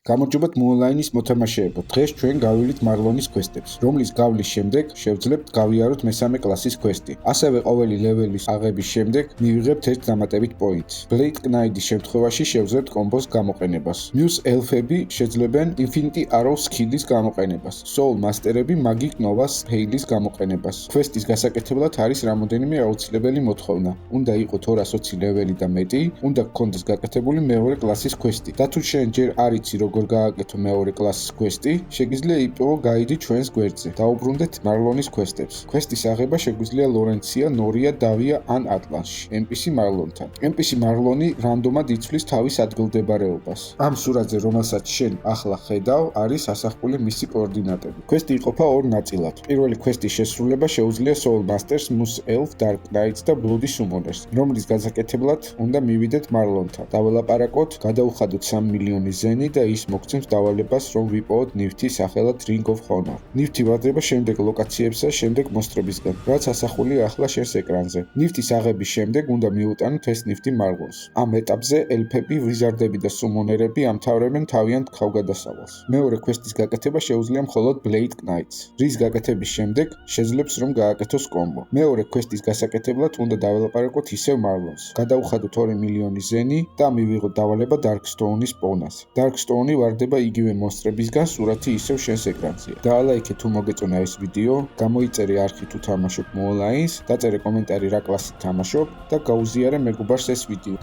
გამარჯობათ Moonline-ის მოთამაშეებო. დღეს ჩვენ გავივლით მარლონის კვესტებს, რომლის გავლის შემდეგ შევძლებთ გავიაროთ მესამე კლასის კვესტი. ასევე ყოველი ლეველის აღების შემდეგ მივიღებთ ერთ დამატებით პოინტს. Blade Knight-ის შემთხვევაში შევძლებთ კომბოს გამოყენებას. Muse Elf-ები შეძლებენ Infinity Arrow სკილის გამოყენებას. Soul Master-ები Magic Nova-ს ფეილის გამოყენებას. კვესტის გასაკეთებლად არის რამოდენიმე აუცილებელი მოთხოვნა. უნდა იყოს 220 ლეველი და მეტი, უნდა გქონდეს გაკეთებული მეორე კლასის კვესტი. და თუ შენ ჯერ არ იცი როგორ გააკეთო მეორე კლასის კვესტი, შეგიძლია იპოვო გაიდი ჩვენს გვერდზე. დაუბრუნდეთ მარლონის კვესტებს. კვესტის აღება შეგვიძლია ლორენცია, ნორია, დავია ან ატლანში, NPC მარლონთან. NPC მარლონი რანდომად იცვლის თავის ადგილმდებარეობას. ამ სურათზე, რომელსაც შენ ახლა ხედავ, არის ასახული მისი კოორდინატები. კვესტი იყოფა ორ ნაწილად. პირველი კვესტის შესრულება შეუძლია Soul Masters, Muse Elf, Dark Knights და Bloody Summoners, რომლის გასაკეთებლად უნდა მივიდეთ მარლონთან. დაველაპარაკოთ, გადავხადოთ 3 მილიონი ზენი და ის მოგცემს დავალებას, რომ ვიპოვოთ ნივთი სახელად Ring of Honor. ნივთი ვარდება შემდეგ ლოკაციებსა, შემდეგ მონსტრებისგან, რაც ასახულია ახლა შენს ეკრანზე. ნივთის აღების შემდეგ უნდა მიუტანოთ ეს ნივთი მარლონს. ამ ეტაპზე ელფები, ვიზარდები და სუმონერები ამთავრებენ თავიანთ თავგადასავალს. მეორე კვესტის გაკეთება შეუძლია მხოლოდ Blade Knights, რის გაკეთების შემდეგ შეძლებს რომ გააკეთოს კომბო. მეორე კვესტის გასაკეთებლად უნდა დაველაპარაკოთ ისევ მარლონს. გადავხადოთ 2 მილიონი ზენი და მივიღოთ დავალება Darkstone-ის პონას. Darkstone-ი ვარდება იგივე მონსტრებისგან, სურათი ისევ შენს ეკრანზეა. დაალაიქე თუ მოგეწონა ეს ვიდეო, გამოიწერე არხი თუ თამაშობ Moonline-ს, დაწერე კომენტარი რა კლასით თამაშობ და გაუზიარე მეგობარს ეს ვიდეო.